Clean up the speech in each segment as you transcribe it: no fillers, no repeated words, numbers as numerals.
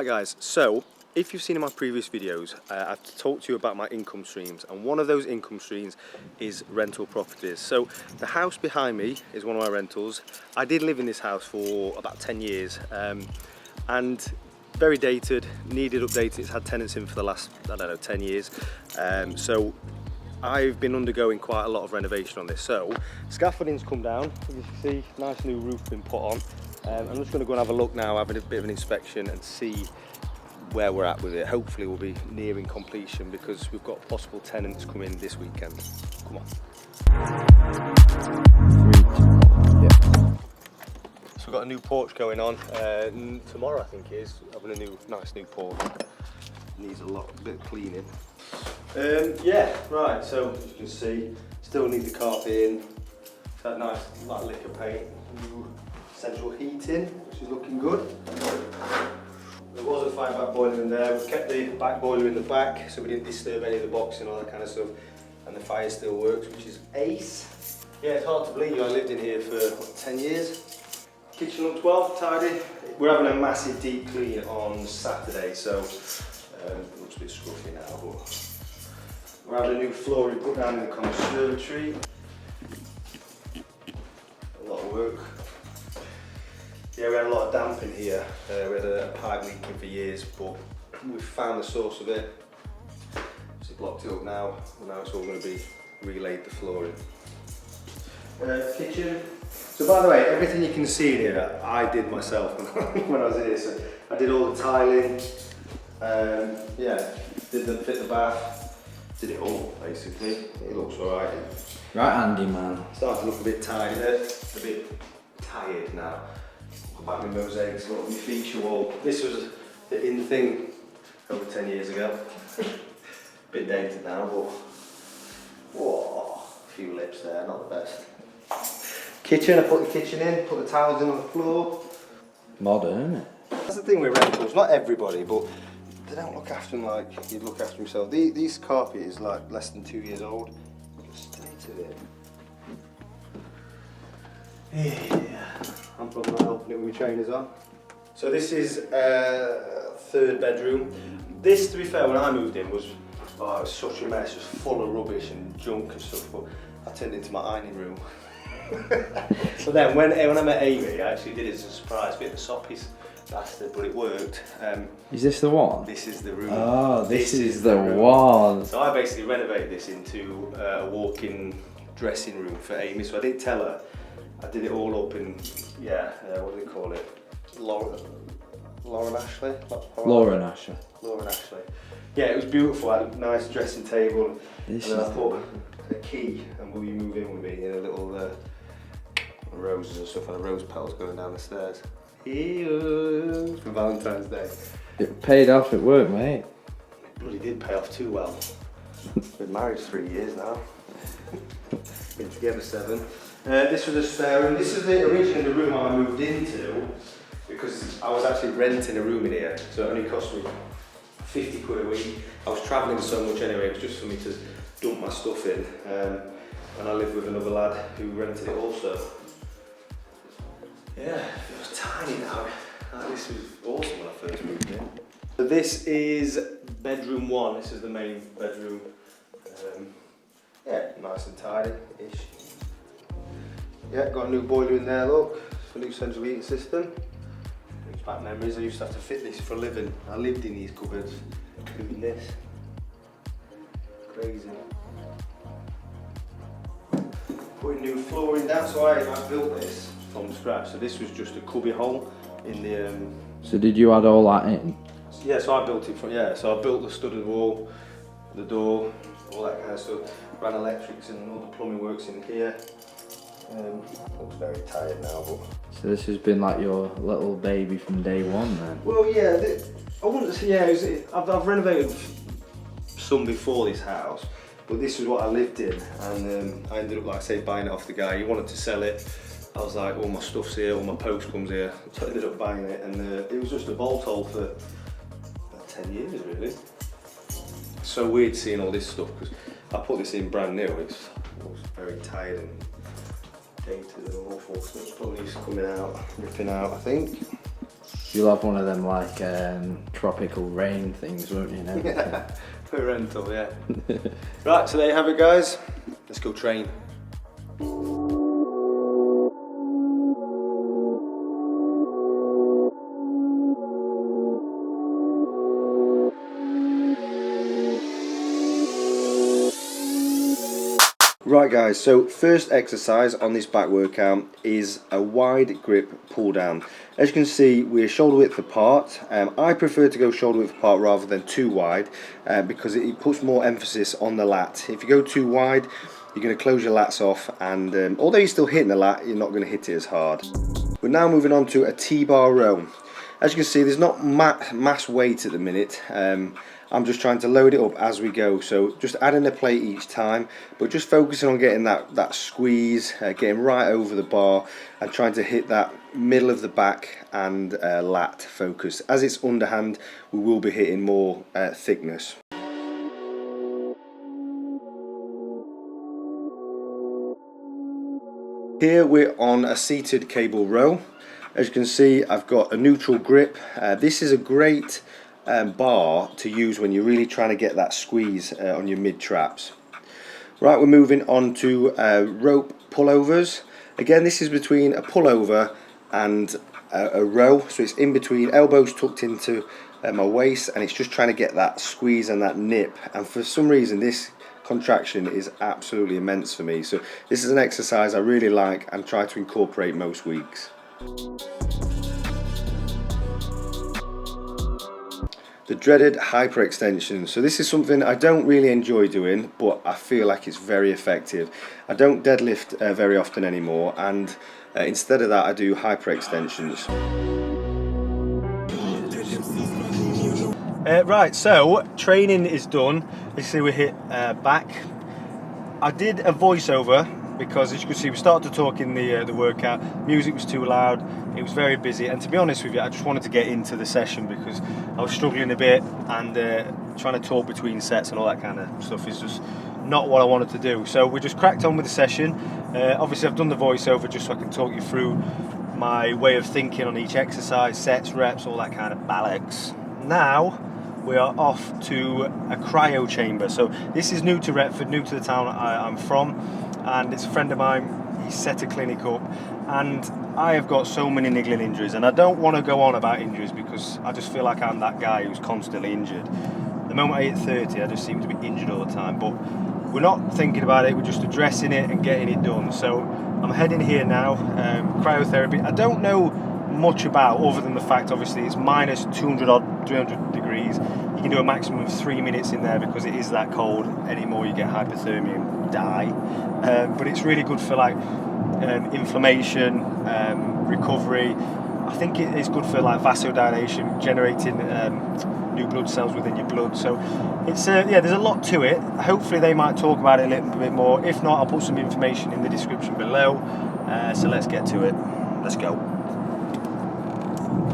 Right guys, so if you've seen in my previous videos, I've talked to you about my income streams, and one of those income streams is rental properties. So the house behind me is one of my rentals. I did live in this house for about 10 years and very dated, needed updating. It's had tenants in for the last, I don't know, 10 years. So I've been undergoing quite a lot of renovation on this. So scaffolding's come down, as you can see, nice new roof been put on. I'm just going to go and have a look now, have a bit of an inspection and see where we're at with it. Hopefully we'll be nearing completion because we've got possible tenants coming this weekend. Come on. So we've got a new porch going on. Tomorrow I think it is, having a nice new porch. Needs a bit of cleaning. Yeah, right, so as you can see, still need the carpet in. It's had nice like liquor paint, new central heating, which is looking good. There was a fire back boiler in there. We kept the back boiler in the back so we didn't disturb any of the boxing and all that kind of stuff. And the fire still works, which is ace. Yeah, it's hard to believe I lived in here for what, 10 years. Kitchen looks well, tidy. We're having a massive deep clean on Saturday, so it looks a bit scruffy now, but we're having a new flooring put down in the conservatory. A lot of work. Yeah, we had a lot of damp in here. We had a pipe leaking for years, but we've found the source of it. So blocked it up now, and now it's all going to be relayed the flooring. Kitchen. So by the way, everything you can see in here, I did myself when I was in here. So I did all the tiling. Yeah, fit the bath, did it all basically. It looks alright. Right, Andy, man. Starting to look a bit tired, a bit tired now. Back with mosaics, a lot of my feature wall. This was the in thing over 10 years ago. Bit dated now, but whoa, a few lips there, not the best. Kitchen, I put the kitchen in, put the towels in on the floor. Modern, isn't it? That's the thing with rentals, not everybody, but they don't look after them like you'd look after yourself. These carpet is like less than 2 years old. Just stay to it. Yeah, I'm probably not helping it with my trainers on. So this is third bedroom. This, to be fair, when I moved in was, it was such a mess, just full of rubbish and junk and stuff, but I turned it into my ironing room. So then when I met Amy, I actually did it as a surprise, bit of a soppies bastard, but it worked. Is this the one? This is the room. Oh, this is the one. So I basically renovated this into a walk-in dressing room for Amy, so I didn't tell her. I did it all up in, yeah, what do they call it? Lauren Ashley? Lauren Ashley. Lauren Ashley. Yeah, it was beautiful. I had a nice dressing table, and then I put a key, and will you move in with me in a little roses and stuff, and the rose petals going down the stairs. Ew, for Valentine's Day. It paid off at work, mate. It bloody did pay off too well. Been married 3 years now. Been together 7. This was a spare room. This is originally the room I moved into because I was actually renting a room in here, so it only cost me 50 quid a week. I was travelling so much anyway, it was just for me to dump my stuff in. And I lived with another lad who rented it also. Yeah, it was tiny now. This was awesome when I first moved in. So this is bedroom 1. This is the main bedroom. Yeah, nice and tidy-ish. Yeah, got a new boiler in there, look. It's a new central heating system. Brings back memories. I used to have to fit this for a living. I lived in these cupboards doing this. Crazy. Putting new flooring down, so I built this from scratch. So this was just a cubby hole in the... So did you add all that in? Yeah, so I built it from, yeah, so I built the studded wall, the door, all that kind of stuff. Ran electrics and all the plumbing works in here. Looks very tired now, but... So this has been like your little baby from day one then? Well, yeah, I wouldn't say, yeah, I've renovated some before this house, but this was what I lived in, and I ended up, like I say, buying it off the guy. He wanted to sell it. I was like, all my stuff's here, all my post comes here, so I ended up buying it, and it was just a bolt hole for about 10 years, really. It's so weird seeing all this stuff, because I put this in brand new, it was very tired and dated and awful, so it's probably coming out, ripping out, I think. You'll have one of them like tropical rain things, won't you? Yeah, for rental, yeah. Right, so there you have it, guys. Let's go train. Right guys, so first exercise on this back workout is a wide grip pull down. As you can see, we're shoulder width apart. I prefer to go shoulder width apart rather than too wide because it puts more emphasis on the lat. If you go too wide, you're going to close your lats off, and although you're still hitting the lat, you're not going to hit it as hard. We're now moving on to a T-bar row. As you can see, there's not mass weight at the minute. I'm just trying to load it up as we go, so just adding a plate each time, but just focusing on getting that squeeze, getting right over the bar, and trying to hit that middle of the back and lat focus. As it's underhand, we will be hitting more thickness. Here we're on a seated cable row. As you can see, I've got a neutral grip. This is a great bar to use when you're really trying to get that squeeze on your mid traps. Right, we're moving on to rope pullovers. Again, this is between a pullover and a row, so it's in between, elbows tucked into my waist, and it's just trying to get that squeeze and that nip. And for some reason, this contraction is absolutely immense for me. So this is an exercise I really like and try to incorporate most weeks. The dreaded hyperextension. So this is something I don't really enjoy doing, but I feel like it's very effective. I don't deadlift very often anymore, and instead of that I do hyperextensions. Right, so training is done. You see we hit back. I did a voiceover because, as you can see, we started to talk in the workout. Music was too loud. It was very busy, and to be honest with you, I just wanted to get into the session because I was struggling a bit, and trying to talk between sets and all that kind of stuff is just not what I wanted to do. So we just cracked on with the session. Obviously, I've done the voiceover just so I can talk you through my way of thinking on each exercise, sets, reps, all that kind of bollocks. Now we are off to a cryo chamber. So this is new to Retford, new to the town I'm from, and it's a friend of mine. He set a clinic up, and I have got so many niggling injuries, and I don't want to go on about injuries because I just feel like I'm that guy who's constantly injured. The moment I hit 30, I just seem to be injured all the time, but we're not thinking about it, we're just addressing it and getting it done. So I'm heading here now, cryotherapy. I don't know much about, other than the fact obviously it's minus 200 odd 300 degrees. You can do a maximum of 3 minutes in there because it is that cold. Any more you get hypothermia and die. But it's really good for like inflammation, recovery. I think it is good for like vasodilation, generating new blood cells within your blood. So it's yeah, there's a lot to it. Hopefully they might talk about it a little bit more. If not, I'll put some information in the description below. So let's get to it. Let's go.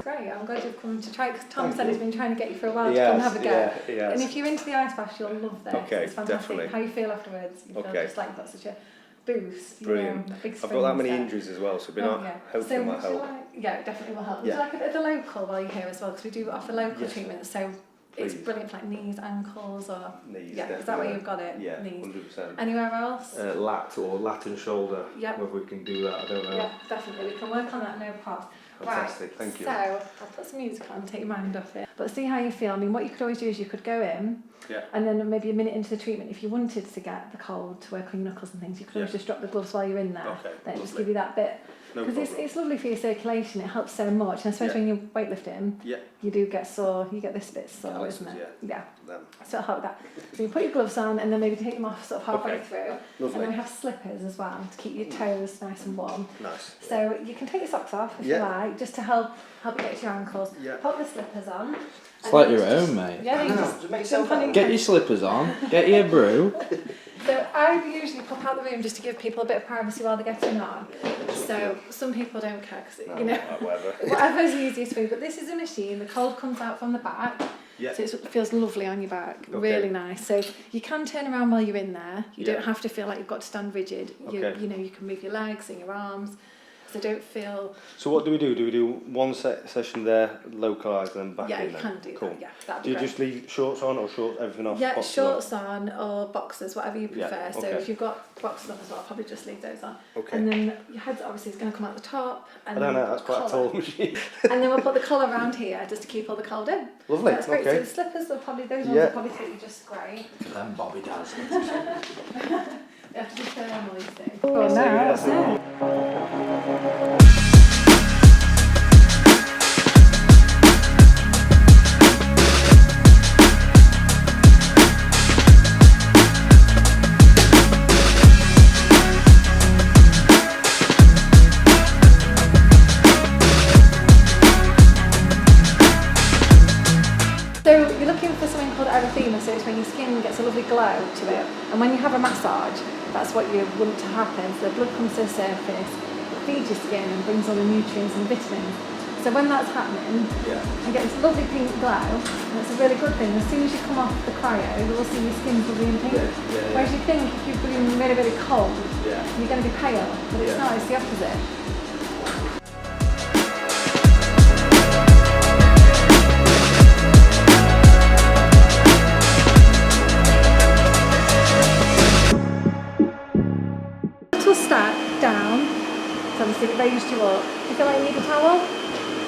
Great, I'm glad you've come to try, because Tom said he's been trying to get you for a while to come and have a go. Yeah, and if you're into the ice bath, you'll love this. Okay, it's fantastic. definitely. How you feel afterwards? You feel just like that's such a boost. Brilliant. You know, a big I've got that many injuries as well, so it'll be hopefully it might help. Yeah, it definitely will help. Would you like a bit of the local while you're here as well? Because we do offer local treatments, so it's brilliant for like knees, ankles, or knees. Yeah, is that where you've got it? Yeah, knees. 100%. Anywhere else? Lat or lat and shoulder. Yep. Whether we can do that, I don't know. Yeah, definitely. We can work on that, no problem. Fantastic, right, thank you. So, I'll put some music on, take your mind off it. But see how you feel. I mean, what you could always do is you could go in, and then maybe a minute into the treatment, if you wanted to get the cold to work on your knuckles and things, you could always just drop the gloves while you're in there. Okay, then just give you that bit. Because it's lovely for your circulation, it helps so much. And I suppose when you're weightlifting, you do get sore, you get this bit sore, isn't it? Yeah. So it'll help that. So you put your gloves on and then maybe take them off sort of halfway through. Lovely. And then we have slippers as well to keep your toes nice and warm. Nice. So you can take your socks off if you like, just to help you get to your ankles. Pop the slippers on. It's like your own, mate. Yeah, you just jump on. Get your slippers on, get your brew. So I usually pop out the room just to give people a bit of privacy while they're getting on. So some people don't care because, you know, whatever's easiest for you. But this is a machine, the cold comes out from the back. So it feels lovely on your back, really nice. So you can turn around while you're in there. You don't have to feel like you've got to stand rigid. You know, you can move your legs and your arms. So don't feel... So what do we do? Do we do one session there, localised, and then back in? Yeah, you then? can do Cool. that, yeah, that'd be Do you great. just leave shorts on or shorts, everything off? Yeah, boxers shorts on or boxers, whatever you Yeah, prefer. So okay. if you've got boxers on as well, probably just leave those on. Okay. And then your head obviously is going to come out the top. And I don't then know, that's quite a tall machine. And then we'll put the collar around here just to keep all the cold in. Lovely, So that's great. okay. So the slippers, will probably, those ones Yeah. will probably fit you just great. Then Bobby does. They have to be thermal, you see. Oh, no, that's So you're looking for something called erythema, so it's when your skin gets a lovely glow to it. And when you have a massage, that's what you want to happen. So the blood comes to the surface, it feeds your skin and brings all the nutrients and vitamins. So when that's happening, you get this lovely pink glow, and it's a really good thing. As soon as you come off the cryo, you'll see your skin's lovely and pink. Whereas you think if you've been really, really cold, you're going to be pale, but it's not, it's the opposite. Stack down, so obviously it raised you up. Do you feel like you need a towel?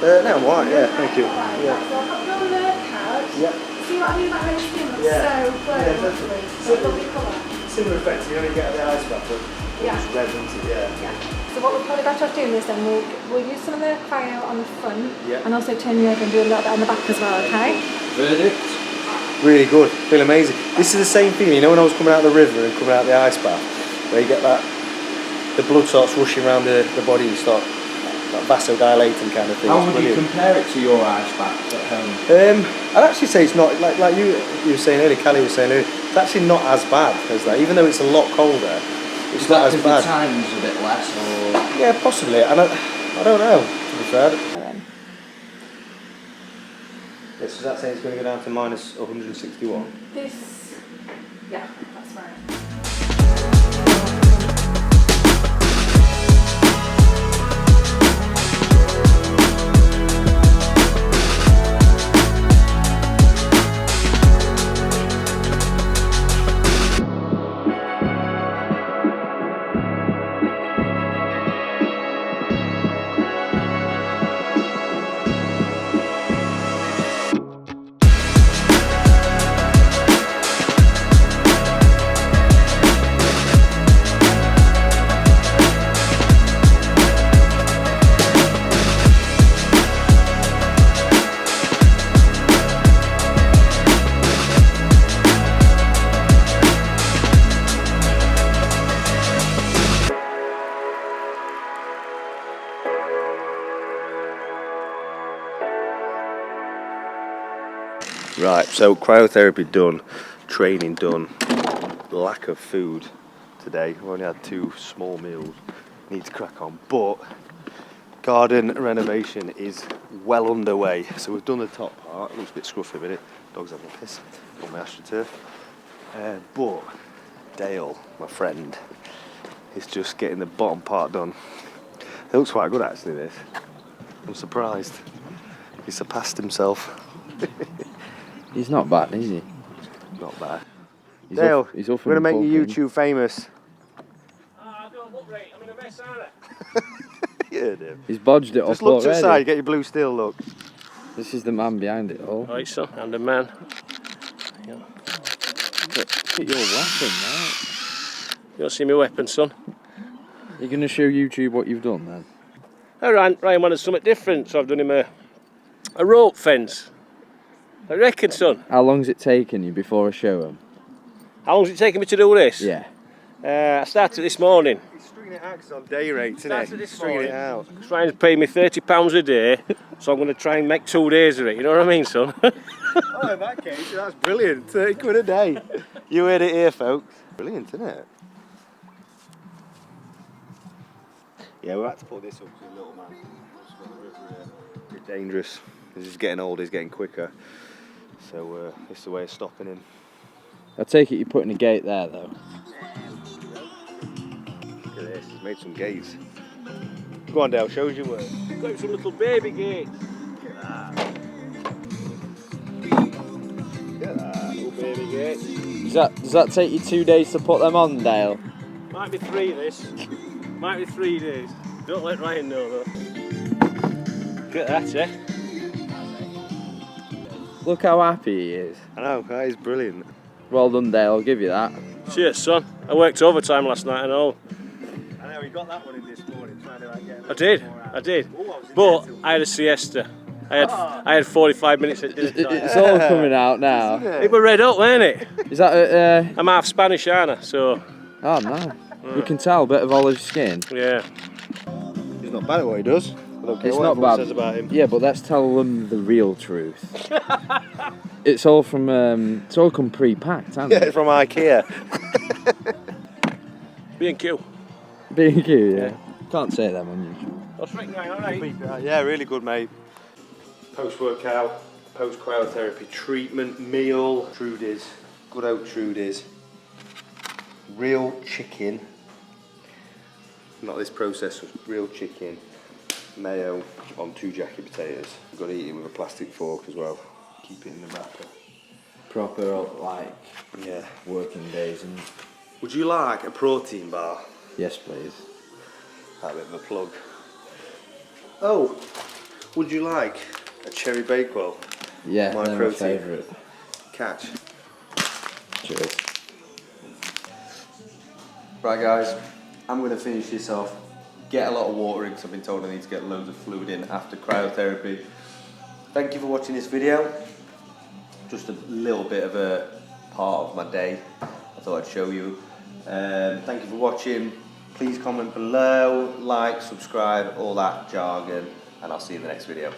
No, I'm white, yeah, thank you. Right, Yeah. so I'll pop you on the couch. Yeah. See what I mean about how your skin looks Yeah. so glow. Yeah, definitely. So lovely colour. Similar effect, you only get the ice bath, but Yeah. it's red, isn't it? Yeah. So what we'll probably better off doing is then we'll use some of the cryo on the front and also turn you over and do a little bit on the back as well, okay? Verdict? Really good, feel amazing. This is the same feeling, you know when I was coming out of the river and coming out of the ice bath, where you get that, the blood starts rushing around the body and start that vasodilating kind of thing. How It's would you brilliant. compare it to your ice bath at home? I'd actually say it's not, like you were saying earlier, Callie was saying earlier, it's actually not as bad as that, even though it's a lot colder, it's Is not that as because the bad. time's a bit less, or...? Yeah, possibly, and I don't know, to be fair. Yeah, so that's saying it's going to go down to minus 161? This, yeah, that's right. Right, so cryotherapy done, training done, lack of food today. We've only had 2 small meals, need to crack on. But garden renovation is well underway. So we've done the top part, it looks a bit scruffy, but dog's having a piss on my astroturf. But Dale, my friend, is just getting the bottom part done. It looks quite good actually, this. I'm surprised. He surpassed himself. He's not bad, is he? Not bad. He's Dale, he's we're going to make you YouTube famous. I don't look right. I'm in a mess, aren't I? Yeah, dude. He's bodged it Just up look to the already. side, get your blue steel look. This is the man behind it all. Right, son, I'm the man. Yeah. Look at your weapon, right? You don't see my weapon, son? You're going to show YouTube what you've done then? Oh, Ryan wanted something different, so I've done him a rope fence. I reckon, son. How long's it taken you before I show him? How long's it taken me to do this? Yeah. I started this morning. He's stringing it out 'cause on day rates, isn't Started he? this Stringing morning. it out. Ryan's paying me £30 a day, so I'm going to try and make 2 days of it. You know what I mean, son? Oh, in that case, that's brilliant. 30 quid a day. You heard it here, folks. Brilliant, isn't it? Yeah, we'll have to put this up because little man. It's got the river here. A bit dangerous. He's getting older, he's getting quicker. So this is the way of stopping him. I take it you're putting a gate there though. Look at this, he's made some gates. Go on, Dale, show us your work. Got him some little baby gates. Look at that. Little baby gates. Does that take you 2 days to put them on, Dale? Might be 3 this. Might be 3 days. Don't let Ryan know though. Look at that, eh? Look how happy he is. I know, that is brilliant. Well done, Dale, I'll give you that. Cheers, son. I worked overtime last night and all. I know, he got that one in this morning, trying to get I did. But I had a siesta. I had 45 minutes at dinner time. It's all coming out now. It was red up, weren't it? Is that I'm half Spanish, aren't I? So, oh no. You can tell a bit of olive skin. yeah. He's not bad at what he does. I don't care It's what not everyone bad. says about him. Yeah, but let's tell them the real truth. It's all from it's all come pre-packed, hasn't Yeah, it? it's from IKEA. B&Q. B&Q, yeah. Can't say them on you. That's right, Ryan, alright. Yeah, really good, mate. Post-workout, post-cryotherapy treatment, meal, Trudies, good old Trudies, real chicken, not this processed, real chicken, mayo on 2 jacket potatoes. You've got to eat it with a plastic fork as well, keep it in the wrapper. Proper, like, Yeah. working days and... Would you like a protein bar? Yes, please. That bit of a plug. Oh, would you like a cherry bakewell? Yeah, My they're my protein. favourite. Catch. Cheers. Right guys, I'm going to finish this off. Get a lot of water in because I've been told I need to get loads of fluid in after cryotherapy. Thank you for watching this video. Just a little bit of a part of my day I thought I'd show you. Thank you for watching. Please comment below, like, subscribe, all that jargon, and I'll see you in the next video.